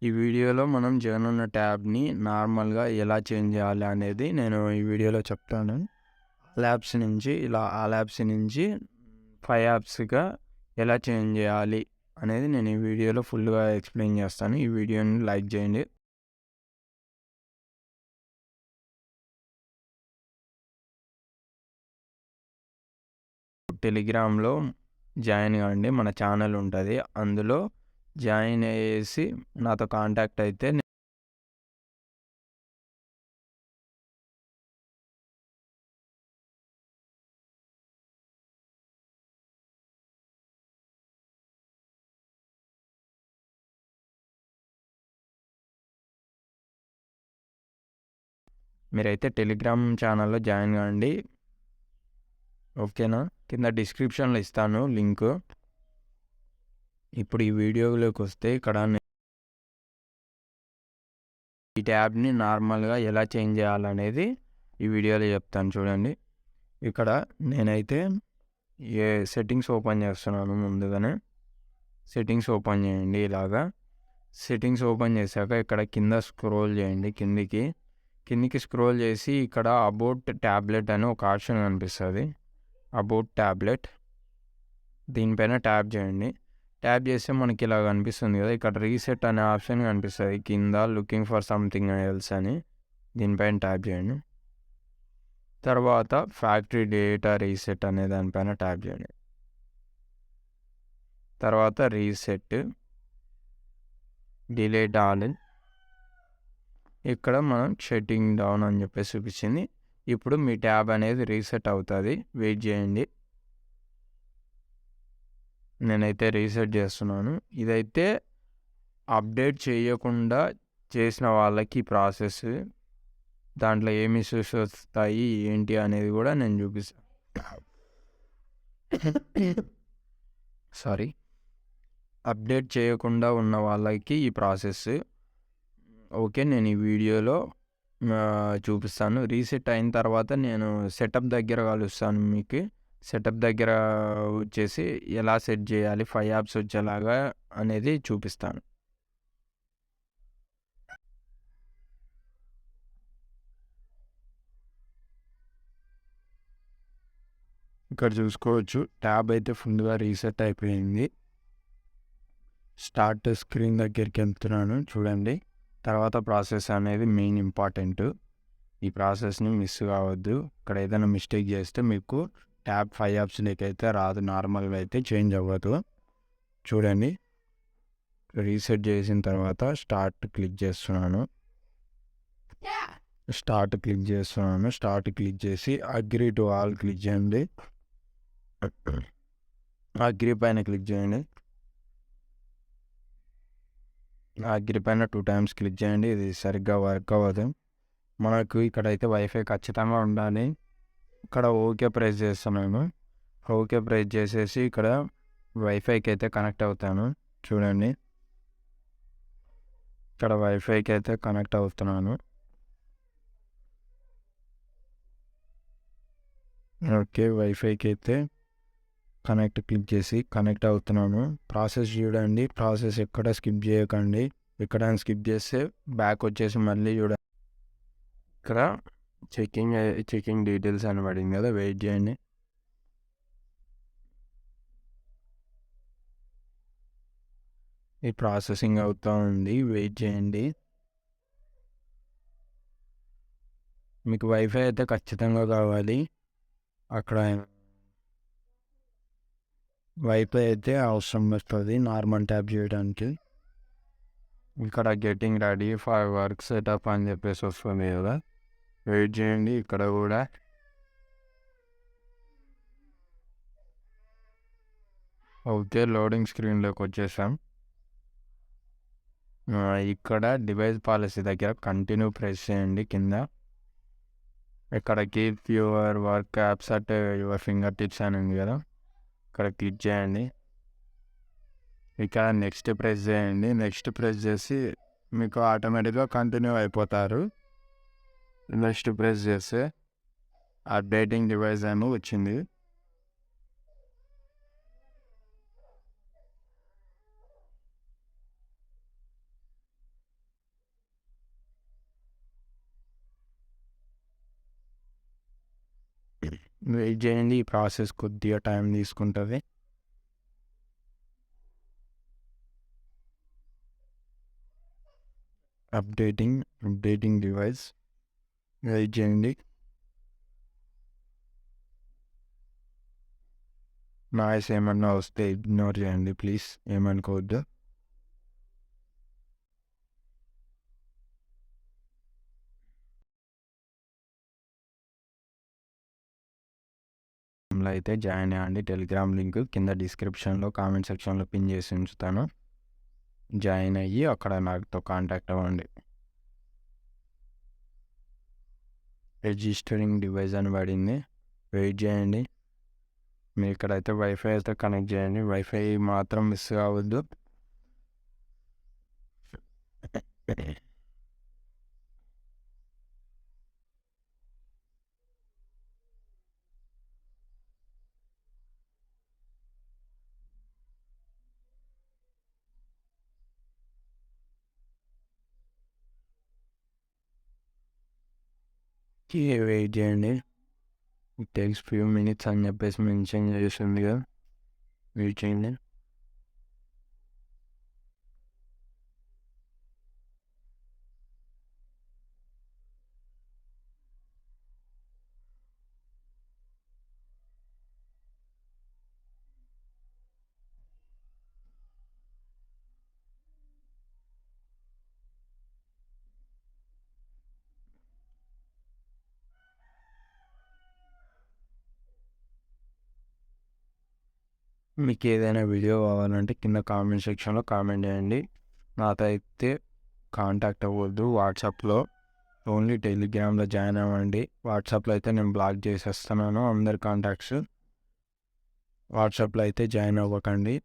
ఈ వీడియోలో మనం జగనన్న ట్యాబ్‌ని నార్మల్‌గా ఎలా చేంజ్ చేయాలి అనేది నేను ఈ వీడియోలో చెప్తాను. ఆల్ యాప్స్ నుంచి 5 యాప్స్‌గా ఎలా చేంజ్ చేయాలి అనేది నేను ఈ వీడియోలో ఫుల్‌గా ఎక్స్‌ప్లెయిన్ చేస్తాను. ఈ వీడియోని లైక్ చేయండి. టెలిగ్రామ్‌లో జాయిన్ కాండి. మన ఛానల్ ఉంటది. అందులో జాయిన్ అయ్యేసి నాతో కాంటాక్ట్ అయితే మీరైతే టెలిగ్రామ్ ఛానల్‌లో జాయిన్ కాండి. ఓకేనా? కింద డిస్క్రిప్షన్‌లో ఇస్తాను లింకు. ఇప్పుడు ఈ వీడియోలోకి వస్తే ఇక్కడ ఈ ట్యాబ్‌ని నార్మల్‌గా ఎలా చేంజ్ చేయాలనేది ఈ వీడియోలో చెప్తాను చూడండి. ఇక్కడ నేనైతే సెట్టింగ్స్ ఓపెన్ చేస్తున్నాను. ముందుగానే సెట్టింగ్స్ ఓపెన్ చేయండి. ఇలాగా సెట్టింగ్స్ ఓపెన్ చేశాక ఇక్కడ కింద స్క్రోల్ చేయండి. కిందికి స్క్రోల్ చేసి ఇక్కడ అబౌట్ ట్యాబ్లెట్ అని ఒక ఆప్షన్ కనిపిస్తుంది. అబౌట్ ట్యాబ్లెట్ దీనిపైన ట్యాప్ చేయండి. ట్యాప్ చేస్తే మనకి ఇలా కనిపిస్తుంది కదా, ఇక్కడ రీసెట్ అనే ఆప్షన్ కనిపిస్తుంది కింద. లుకింగ్ ఫర్ సంథింగ్ ఎల్స్ అని దీనిపైన ట్యాప్ చేయండి. తర్వాత ఫ్యాక్టరీ డేటా రీసెట్ అనే దానిపైన ట్యాప్ చేయండి. తర్వాత రీసెట్ డిలీట్ ఆల్. ఇక్కడ మనం షట్టింగ్ డౌన్ అని చెప్పేసి చూపించింది. ఇప్పుడు మీ ట్యాబ్ అనేది రీసెట్ అవుతుంది. వెయిట్ చేయండి. నేనైతే రీసెట్ చేస్తున్నాను. ఇదైతే అప్డేట్ చేయకుండా చేసిన వాళ్ళకి ప్రాసెస్, దాంట్లో ఏమి ఇష్యూస్ వస్తాయి ఏంటి అనేది కూడా నేను చూపిస్తాను. సారీ, అప్డేట్ చేయకుండా ఉన్న వాళ్ళకి ఈ ప్రాసెస్. ఓకే, నేను ఈ వీడియోలో చూపిస్తాను. రీసెట్ అయిన తర్వాత నేను సెటప్ దగ్గర కలుస్తాను. మీకు సెటప్ దగ్గర వచ్చేసి ఎలా సెట్ చేయాలి 5 యాప్స్ వచ్చేలాగా అనేది చూపిస్తాను. ఇక్కడ చూసుకోవచ్చు, ట్యాబ్ అయితే ఫుల్గా రీసెట్ అయిపోయింది. స్టార్ట్ స్క్రీన్ దగ్గరికి వెళ్తున్నాను చూడండి. తర్వాత ప్రాసెస్ అనేది మెయిన్ ఇంపార్టెంట్. ఈ ప్రాసెస్ని మిస్ కావద్దు. ఇక్కడ ఏదైనా మిస్టేక్ చేస్తే మీకు ట్యాబ్ 5 యాప్స్లోకి అయితే రాదు. నార్మల్గా అయితే చేంజ్ అవ్వదు. చూడండి, రీసెట్ చేసిన తర్వాత స్టార్ట్ క్లిక్ చేస్తున్నాను. స్టార్ట్ క్లిక్ చేసి అగ్రీ టు ఆల్ క్లిక్ చేయండి. అగ్రీ పైన క్లిక్ చేయండి. అగ్రీ పైన 2 times క్లిక్ చేయండి. ఇది సరిగ్గా వర్క్ అవ్వదు. మనకు ఇక్కడైతే వైఫై ఖచ్చితంగా ఉండాలి. ఇక్కడ ఓకే ప్రెస్ చేస్తున్నాను. ఓకే ప్రెస్ చేసేసి ఇక్కడ వైఫైకి అయితే కనెక్ట్ అవుతాను. చూడండి, ఇక్కడ వైఫైకి అయితే కనెక్ట్ అవుతున్నాను. ఓకే, వైఫైకి అయితే క్లిక్ చేసి కనెక్ట్ అవుతున్నాను. ప్రాసెస్ చూడండి. ప్రాసెస్ ఎక్కడ స్కిప్ చేయకండి. ఎక్కడైనా స్కిప్ చేస్తే బ్యాక్ వచ్చేసి మళ్ళీ చూడండి. ఇక్కడ చెకింగ్ డీటెయిల్స్ అని పడింది కదా, వెయిట్ చేయండి. ఈ ప్రాసెసింగ్ అవుతూ ఉంది, వెయిట్ చేయండి. మీకు వైఫై అయితే ఖచ్చితంగా కావాలి. అక్కడ వైఫై అయితే అవసరం వస్తుంది నార్మల్ ట్యాప్ చేయడానికి. ఇక్కడ getting ready for work setup అని చెప్పేసి వస్తుంది కదా, వెయిట్ చేయండి. ఇక్కడ కూడా ఓకే, లోడింగ్ స్క్రీన్లోకి వచ్చేసాం. ఇక్కడ డివైస్ పాలసీ దగ్గర కంటిన్యూ ప్రెస్ చేయండి. కింద ఇక్కడ keep your work apps at your finger tips అని ఉంది కదా, ఇక్కడ క్లిక్ చేయండి. ఇక్కడ నెక్స్ట్ ప్రెస్ చేయండి. నెక్స్ట్ ప్రెస్ చేసి మీకు ఆటోమేటిక్గా కంటిన్యూ అయిపోతారు. నెక్స్ట్ ప్రెస్ చేస్తే అప్డేటింగ్ డివైస్ ఏమో వచ్చింది. వెయిట్ చేయండి, ఈ ప్రాసెస్ కొద్దిగా టైం తీసుకుంటుంది. Updating device. వెయిట్ చేయండి. నాయిస్ ఏమన్నా వస్తే ఇగ్నోర్ చేయండి ప్లీజ్, ఏమనుకోవద్దు. అయితే జాయిన్ అవ్వండి. టెలిగ్రామ్ లింక్ కింద డిస్క్రిప్షన్లో కామెంట్ సెక్షన్లో పిన్ చేసి ఉంచుతాను. జాయిన్ అయ్యి అక్కడ నాతో కాంటాక్ట్ అవ్వండి. రిజిస్టరింగ్ డివైస్ అని పడింది, వెయిట్ చేయండి. మీరు ఇక్కడైతే వైఫై అయితే కనెక్ట్ చేయండి, వైఫై మాత్రం మిస్ కావద్దు. వెయిట్ చేయండి. ఇట్ టేక్స్ ఫ్యూ మినిట్స్ అని చెప్పేసి మెన్షన్ చేస్తుంది కదా, వెయిట్ చేయండి. మీకు ఏదైనా వీడియో కావాలంటే కింద కామెంట్ సెక్షన్లో కామెంట్ చేయండి. నాతో అయితే కాంటాక్ట్ అవ్వద్దు వాట్సాప్లో, ఓన్లీ టెలిగ్రామ్లో జాయిన్ అవ్వండి. వాట్సాప్లో అయితే నేను బ్లాక్ చేసేస్తున్నాను అందరి కాంటాక్ట్స్. వాట్సాప్లో అయితే జాయిన్ అవ్వకండి.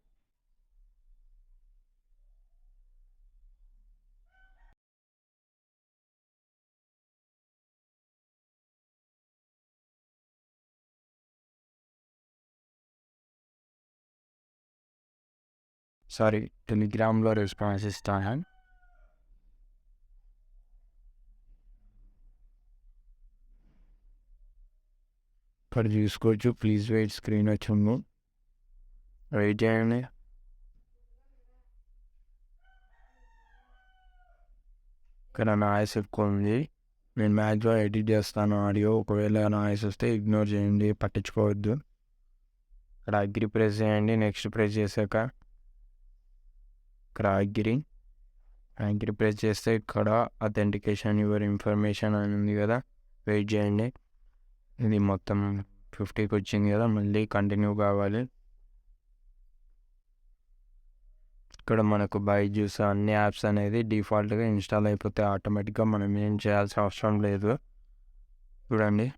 సారీ, టెలిగ్రామ్లో రెస్పాన్స్ ఇస్తాను. ఇక్కడ చూసుకోవచ్చు, ప్లీజ్ వెయిట్ స్క్రీన్ వచ్చింది, వెయిట్ చేయండి. ఇక్కడ నాయిస్ ఎక్కువ ఉంది, నేను మ్యాక్సిమం ఎడిట్ చేస్తాను ఆడియో. ఒకవేళ నాయిస్ వస్తే ఇగ్నోర్ చేయండి, పట్టించుకోవద్దు. ఇక్కడ అగ్రి ప్రెస్ చేయండి. నెక్స్ట్ ప్రెస్ చేశాక ఇక్కడ అగ్రి ప్రెస్ చేస్తే ఇక్కడ అథెంటికేషన్ యువర్ ఇన్ఫర్మేషన్ అని ఉంది కదా, వెయిట్ చేయండి. ఇది మొత్తం 50కి వచ్చింది కదా, మళ్ళీ కంటిన్యూ కావాలి. ఇక్కడ మనకు బైజూస్ అన్ని యాప్స్ అనేది డిఫాల్ట్గా ఇన్స్టాల్ అయిపోతాయి ఆటోమేటిక్గా, మనం ఏం చేయాల్సిన అవసరం లేదు. చూడండి,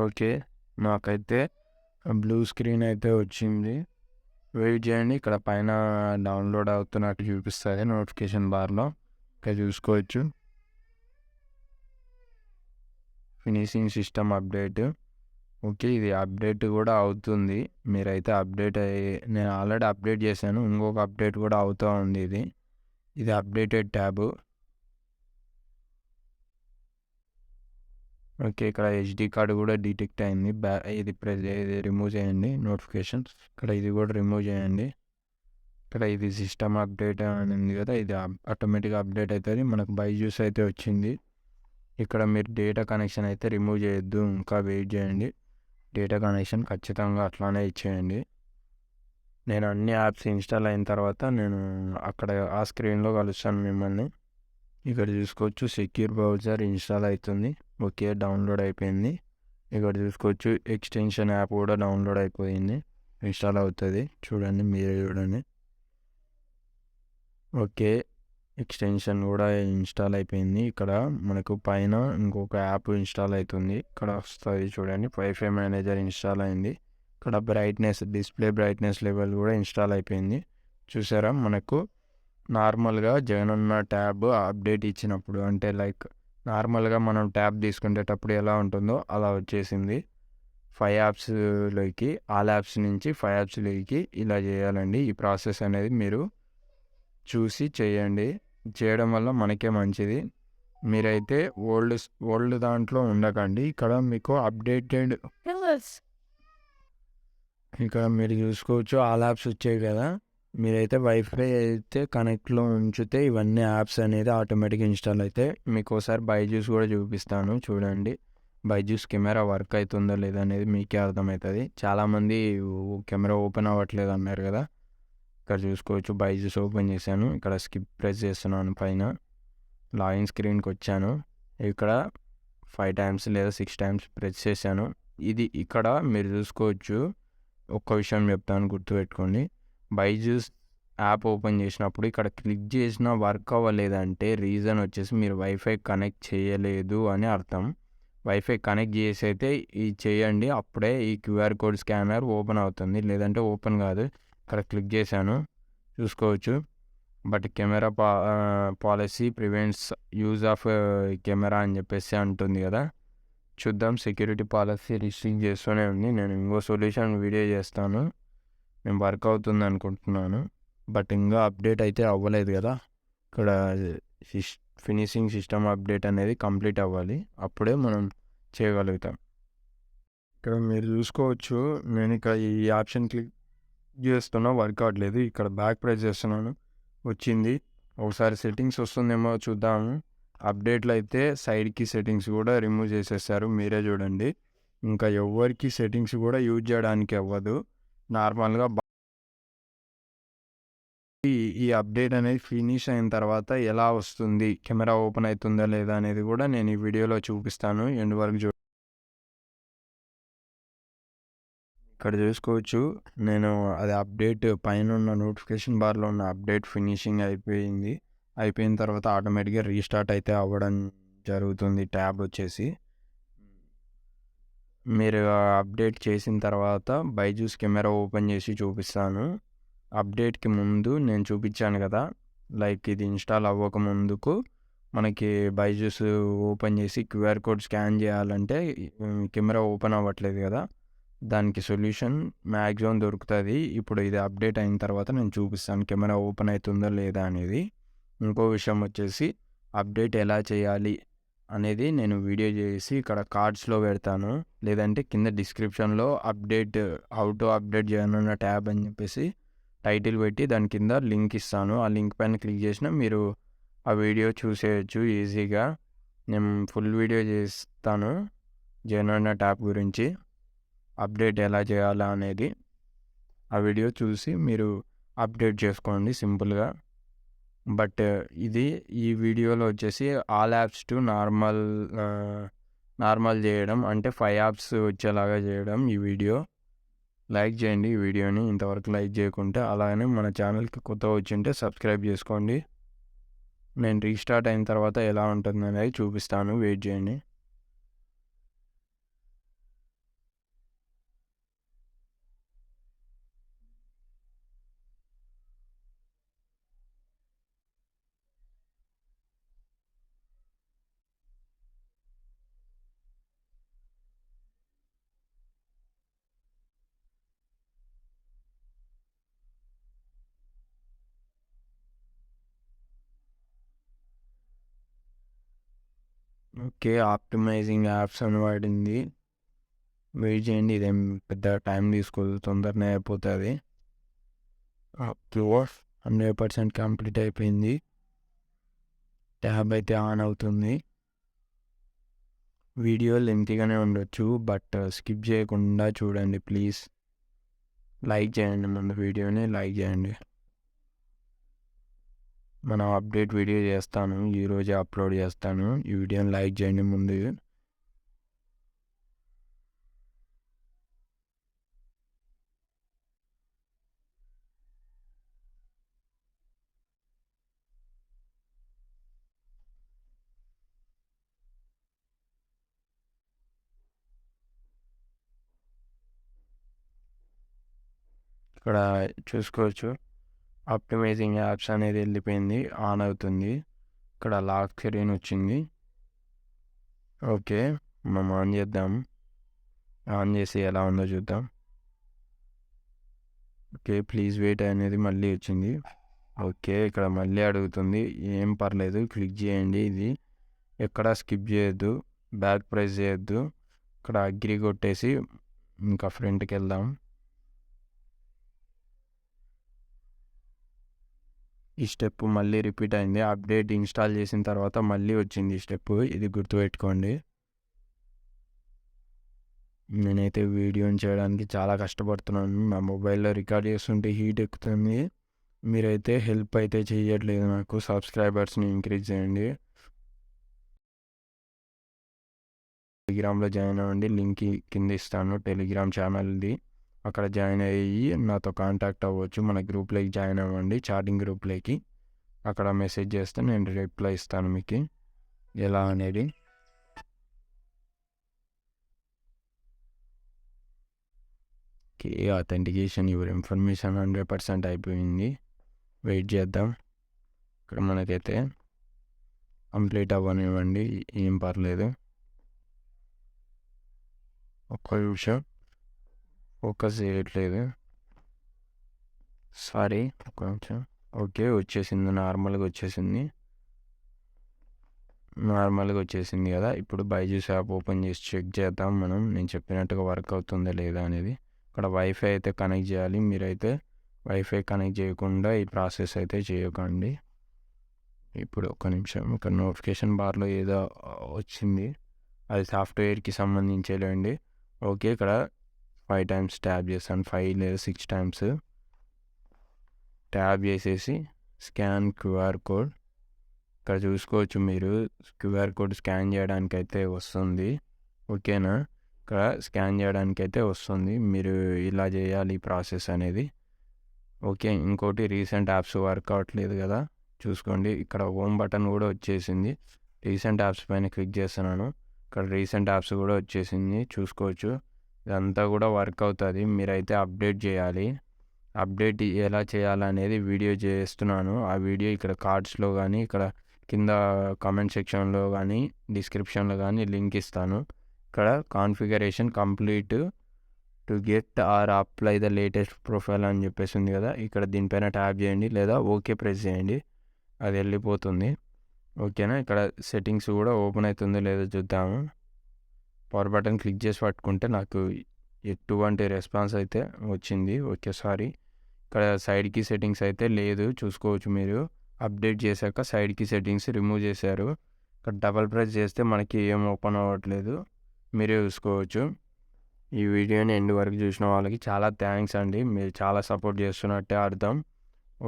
ఓకే. నాకైతే బ్లూ స్క్రీన్ అయితే వచ్చింది, వెయిట్ చేయండి. ఇక్కడ పైన డౌన్లోడ్ అవుతున్నట్టు చూపిస్తుంది నోటిఫికేషన్ బార్లో, ఇక్కడ చూసుకోవచ్చు. Finishing system update. ఓకే, ఇది అప్డేట్ కూడా అవుతుంది. మీరైతే నేను ఆల్రెడీ అప్డేట్ చేశాను, ఇంకొక అప్డేట్ కూడా అవుతూ ఉంది. ఇది అప్డేటెడ్ ట్యాబ్. ఓకే, ఇక్కడ హెచ్డి కార్డు కూడా డిటెక్ట్ అయింది. ఇది రిమూవ్ చేయండి నోటిఫికేషన్స్. ఇక్కడ ఇది కూడా రిమూవ్ చేయండి. ఇక్కడ ఇది సిస్టమ్ అప్డేట్ అని ఉంది కదా, ఇది ఆటోమేటిక్గా అప్డేట్ అవుతుంది. మనకు బైజూస్ అయితే వచ్చింది. ఇక్కడ మీరు డేటా కనెక్షన్ అయితే రిమూవ్ చేయొద్దు, ఇంకా వెయిట్ చేయండి. డేటా కనెక్షన్ ఖచ్చితంగా అట్లానే ఇచ్చేయండి. నేను అన్ని యాప్స్ ఇన్స్టాల్ అయిన తర్వాత నేను అక్కడ ఆ స్క్రీన్లో కలుస్తాను మిమ్మల్ని. ఇక్కడ చూసుకోవచ్చు, సెక్యూర్ బ్రౌజర్ ఇన్స్టాల్ అవుతుంది. ఓకే, డౌన్లోడ్ అయిపోయింది. ఇక్కడ చూసుకోవచ్చు, ఎక్స్టెన్షన్ యాప్ కూడా డౌన్లోడ్ అయిపోయింది, ఇన్స్టాల్ అవుతుంది. చూడండి, మీరే చూడండి. ఓకే, ఎక్స్టెన్షన్ కూడా ఇన్స్టాల్ అయిపోయింది. ఇక్కడ మనకు పైన ఇంకొక యాప్ ఇన్స్టాల్ అవుతుంది, ఇక్కడ వస్తుంది చూడండి. వైఫై మేనేజర్ ఇన్స్టాల్ అయింది. ఇక్కడ డిస్ప్లే బ్రైట్నెస్ లెవెల్ కూడా ఇన్స్టాల్ అయిపోయింది. చూసారా, మనకు నార్మల్గా జగనన్న ట్యాబ్ అప్డేట్ ఇచ్చినప్పుడు, అంటే లైక్ నార్మల్గా మనం ట్యాబ్ తీసుకునేటప్పుడు ఎలా ఉంటుందో అలా వచ్చేసింది. 5 యాప్స్‌లోకి ఆల్ యాప్స్ నుంచి 5 యాప్స్‌లోకి ఇలా చేయాలండి. ఈ ప్రాసెస్ అనేది మీరు చూసి చేయండి. చేయడం వల్ల మనకే మంచిది. మీరైతే ఓల్డ్ దాంట్లో ఉండకండి. ఇక్కడ మీకు అప్డేటెడ్ ఇక్కడ మీరు చూసుకోవచ్చు ఆల్ యాప్స్ వచ్చాయి కదా! మీరైతే వైఫై అయితే కనెక్ట్‌లో ఉంచితే ఇవన్నీ యాప్స్ అనేది ఆటోమేటిక్‌గా ఇన్‌స్టాల్ అవుతాయి. మీకోసారి బైజూస్ కూడా చూపిస్తాను చూడండి. బైజూస్ కెమెరా వర్క్ అవుతుందో లేదో అనేది మీకే అర్థమవుతుంది. చాలామంది కెమెరా ఓపెన్ అవ్వట్లేదు అన్నారు కదా! ఇక్కడ చూసుకోవచ్చు బైజూస్ ఓపెన్ చేశాను. ఇక్కడ స్కిప్ ప్రెస్ చేస్తున్నాను పైన. లాగిన్ స్క్రీన్‌కి వచ్చాను. ఇక్కడ 5 టైమ్స్ లేదా 6 టైమ్స్ ప్రెస్ చేశాను. ఇది ఇక్కడ మీరు చూసుకోవచ్చు. ఒక్క విషయం చెప్తాను గుర్తుపెట్టుకోండి. బైజూస్ యాప్ ఓపెన్ చేసినప్పుడు ఇక్కడ క్లిక్ చేసినా వర్క్ అవ్వలేదంటే రీజన్ వచ్చేసి మీరు వైఫై కనెక్ట్ చేయలేదు అని అర్థం. వైఫై కనెక్ట్ చేసి అయితే ఇది చేయండి. అప్పుడే ఈ క్యూఆర్ కోడ్ స్కానర్ ఓపెన్ అవుతుంది. లేదంటే ఓపెన్ కాదు. ఇక్కడ క్లిక్ చేశాను చూసుకోవచ్చు. But camera policy prevents use of camera అని చెప్పేసి అంటుంది కదా! చూద్దాం. సెక్యూరిటీ పాలసీ రిస్ట్రిక్ట్ చేస్తూనే ఉంది. నేను ఇంకో సొల్యూషన్ వీడియో చేస్తాను. నేను వర్క్ అవుతుంది అనుకుంటున్నాను. బట్ ఇంకా అప్డేట్ అయితే అవ్వలేదు కదా! ఇక్కడ ఫినిషింగ్ సిస్టమ్ అప్డేట్ అనేది కంప్లీట్ అవ్వాలి. అప్పుడే మనం చేయగలుగుతాం. ఇక్కడ మీరు చూసుకోవచ్చు. నేను ఇక్కడ ఈ ఆప్షన్ క్లిక్ చేస్తున్నా వర్క్ అవ్వట్లేదు. ఇక్కడ బ్యాక్ ప్రెస్ చేస్తున్నాను వచ్చింది. ఒకసారి సెట్టింగ్స్ వస్తుందేమో చూద్దాము. అప్డేట్లో అయితే సైడ్కి సెట్టింగ్స్ కూడా రిమూవ్ చేసేసారు. మీరే చూడండి. ఇంకా ఎవరికి సెట్టింగ్స్ కూడా యూజ్ చేయడానికి అవ్వదు. నార్మల్గా ఈ అప్డేట్ అనేది ఫినిష్ అయిన తర్వాత ఎలా వస్తుంది, కెమెరా ఓపెన్ అవుతుందా లేదా అనేది కూడా నేను ఈ వీడియోలో చూపిస్తాను. ఎండ్ వరకు ఇక్కడ చూసుకోవచ్చు. నేను అది అప్డేట్ పైన ఉన్న నోటిఫికేషన్ బార్లో ఉన్న అప్డేట్ ఫినిషింగ్ అయిపోయింది. అయిపోయిన తర్వాత ఆటోమేటిక్గా రీస్టార్ట్ అయితే అవ్వడం జరుగుతుంది. ట్యాబ్ వచ్చేసి మీరు అప్డేట్ చేసిన తర్వాత బైజూస్ కెమెరా ఓపెన్ చేసి చూపిస్తాను. అప్డేట్కి ముందు నేను చూపించాను కదా, లైక్ ఇది ఇన్స్టాల్ అవ్వక ముందుకు మనకి బైజూస్ ఓపెన్ చేసి క్యూఆర్ కోడ్ స్కాన్ చేయాలంటే కెమెరా ఓపెన్ అవ్వట్లేదు కదా, దానికి సొల్యూషన్ మ్యాక్సిమం దొరుకుతుంది. ఇప్పుడు ఇది అప్డేట్ అయిన తర్వాత నేను చూపిస్తాను కెమెరా ఓపెన్ అవుతుందో లేదా అనేది. ఇంకో విషయం వచ్చేసి అప్డేట్ ఎలా చేయాలి అనేది నేను వీడియో చేసి ఇక్కడ కార్డ్స్లో పెడతాను. లేదంటే కింద డిస్క్రిప్షన్లో update how to update Jagananna tab అని చెప్పేసి టైటిల్ పెట్టి దాని కింద లింక్ ఇస్తాను. ఆ లింక్ పైన క్లిక్ చేసినా మీరు ఆ వీడియో చూసేయచ్చు ఈజీగా. నేను ఫుల్ వీడియో చేస్తాను జగనన్న ట్యాబ్ గురించి, అప్డేట్ ఎలా చేయాలా అనేది. ఆ వీడియో చూసి మీరు అప్డేట్ చేసుకోండి సింపుల్గా. బట్ ఇది ఈ వీడియోలో వచ్చేసి ఆల్ యాప్స్ టు నార్మల్ చేయడం, అంటే 5 యాప్స్ వచ్చేలాగా చేయడం ఈ వీడియో. లైక్ చేయండి ఈ వీడియోని ఇంతవరకు లైక్ చేయకుంటే. అలాగనే మన ఛానల్కి కొత్తగా వచ్చింటే సబ్స్క్రైబ్ చేసుకోండి. నేను రీస్టార్ట్ అయిన తర్వాత ఎలా ఉంటుంది అనేది చూపిస్తాను. వెయిట్ చేయండి. ఓకే, ఆప్టిమైజింగ్ యాప్స్ అని వాడింది. వెయిట్ చేయండి, ఇదేం పెద్ద టైం తీసుకోదు, తొందరనే అయిపోతుంది. ఓకే, 100% కంప్లీట్ అయిపోయింది. ట్యాబ్ అయితే ఆన్ అవుతుంది. వీడియో లెంతీగానే ఉండొచ్చు, బట్ స్కిప్ చేయకుండా చూడండి ప్లీజ్. లైక్ చేయండి, ముందు వీడియోని లైక్ చేయండి. మనం అప్డేట్ వీడియో చేస్తాను, ఈరోజే అప్లోడ్ చేస్తాను. ఈ వీడియోని లైక్ చేయండి ముందు. ఇక్కడ చూసుకోవచ్చు ఆప్టిమైజింగ్ యాప్స్ అనేది వెళ్ళిపోయింది, ఆన్ అవుతుంది. ఇక్కడ లాక్ స్క్రీన్ వచ్చింది. ఓకే, మనం ఆన్ చేద్దాం. ఆన్ చేసి ఎలా ఉందో చూద్దాం. ఓకే, ప్లీజ్ వెయిట్ అనేది మళ్ళీ వచ్చింది. ఓకే, ఇక్కడ మళ్ళీ అడుగుతుంది. ఏం పర్లేదు, క్లిక్ చేయండి. ఇది ఎక్కడ స్కిప్ చేయొద్దు, బ్యాక్ ప్రెస్ చేయొద్దు. ఇక్కడ అగ్రి కొట్టేసి ఇంకా ఫ్రంట్కి వెళ్దాం. ఈ స్టెప్ మళ్ళీ రిపీట్ అయింది. అప్డేట్ ఇన్స్టాల్ చేసిన తర్వాత మళ్ళీ వచ్చింది ఈ స్టెప్. ఇది గుర్తుపెట్టుకోండి. నేనైతే వీడియోని చేయడానికి చాలా కష్టపడుతున్నాను. నా మొబైల్లో రికార్డ్ చేస్తుంటే హీట్ ఎక్కుతుంది. మీరైతే హెల్ప్ అయితే చేయట్లేదు నాకు. సబ్స్క్రైబర్స్ని ఇంక్రీజ్ చేయండి. టెలిగ్రామ్లో జాయిన్ అవ్వండి. లింక్ కింద ఇస్తాను, టెలిగ్రామ్ ఛానల్ది. అక్కడ జాయిన్ అయ్యి నాతో కాంటాక్ట్ అవ్వచ్చు. మన గ్రూప్లోకి జాయిన్ అవ్వండి, చాటింగ్ గ్రూప్లోకి. అక్కడ మెసేజ్ చేస్తే నేను రిప్లై ఇస్తాను మీకు ఎలా అనేది. ఓకే, అథెంటికేషన్ యువర్ ఇన్ఫర్మేషన్ 100% అయిపోయింది. వెయిట్ చేద్దాం. ఇక్కడ మనకైతే కంప్లీట్ అవ్వనివ్వండి, ఏం పర్లేదు. ఒక్క నిమిషం, ఫోకస్ చేయట్లేదు, సారీ. ఒక్క నిమిషం. ఓకే, వచ్చేసింది, నార్మల్గా వచ్చేసింది కదా. ఇప్పుడు బైజూస్ యాప్ ఓపెన్ చేసి చెక్ చేద్దాం మనం, నేను చెప్పినట్టుగా వర్క్ అవుతుందా లేదా అనేది. ఇక్కడ వైఫై అయితే కనెక్ట్ చేయాలి. మీరైతే వైఫై కనెక్ట్ చేయకుండా ఈ ప్రాసెస్ అయితే చేయకండి. ఇప్పుడు ఒక్క నిమిషం, ఇక్కడ నోటిఫికేషన్ బార్లో ఏదో వచ్చింది, అది సాఫ్ట్వేర్కి సంబంధించేలేండి. ఓకే, ఇక్కడ 5 times ట్యాప్ చేస్తాను, 5 లేదా 6 times ట్యాప్ చేసేసి స్కాన్ క్యూఆర్ కోడ్. ఇక్కడ చూసుకోవచ్చు మీరు, క్యూఆర్ కోడ్ స్కాన్ చేయడానికి అయితే వస్తుంది. ఓకేనా, ఇక్కడ స్కాన్ చేయడానికి అయితే వస్తుంది. మీరు ఇలా చేయాలి ఈ ప్రాసెస్ అనేది. ఓకే, ఇంకోటి రీసెంట్ యాప్స్ వర్క్ అవ్వట్లేదు కదా, చూసుకోండి. ఇక్కడ హోమ్ బటన్ కూడా వచ్చేసింది. రీసెంట్ యాప్స్ పైన క్లిక్ చేస్తున్నాను, ఇక్కడ రీసెంట్ యాప్స్ కూడా వచ్చేసింది, చూసుకోవచ్చు. ఇదంతా కూడా వర్క్ అవుతుంది. మీరైతే అప్డేట్ చేయాలి. అప్డేట్ ఎలా చేయాలనేది వీడియో చేస్తున్నాను. ఆ వీడియో ఇక్కడ కార్డ్స్లో కానీ, ఇక్కడ కింద కామెంట్ సెక్షన్లో కానీ, డిస్క్రిప్షన్లో కానీ లింక్ ఇస్తాను. ఇక్కడ configuration complete to get or apply the latest profile అని చెప్పేసి ఉంది కదా, ఇక్కడ దీనిపైన ట్యాప్ చేయండి లేదా ఓకే ప్రెస్ చేయండి, అది వెళ్ళిపోతుంది. ఓకేనా, ఇక్కడ సెట్టింగ్స్ కూడా ఓపెన్ అవుతుందో లేదో చూద్దాము. పవర్ బటన్ క్లిక్ చేసి పట్టుకుంటే నాకు ఎటువంటి రెస్పాన్స్ అయితే వచ్చింది. Okay, sorry. ఇక్కడ సైడ్కి సెట్టింగ్స్ అయితే లేదు, చూసుకోవచ్చు మీరు. అప్డేట్ చేశాక సైడ్కి సెట్టింగ్స్ రిమూవ్ చేశారు. ఇక్కడ డబల్ ప్రెస్ చేస్తే మనకి ఏం ఓపెన్ అవ్వట్లేదు, మీరే చూసుకోవచ్చు. ఈ వీడియోని ఎండ్ వరకు చూసిన వాళ్ళకి చాలా థ్యాంక్స్ అండి. మీరు చాలా సపోర్ట్ చేస్తున్నట్టే అర్థం.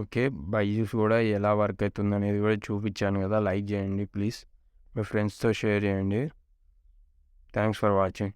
ఓకే, బైజూస్ కూడా ఎలా వర్క్ అవుతుంది అనేది కూడా చూపించాను కదా. లైక్ చేయండి ప్లీజ్, మీ ఫ్రెండ్స్తో షేర్ చేయండి. Thanks for watching.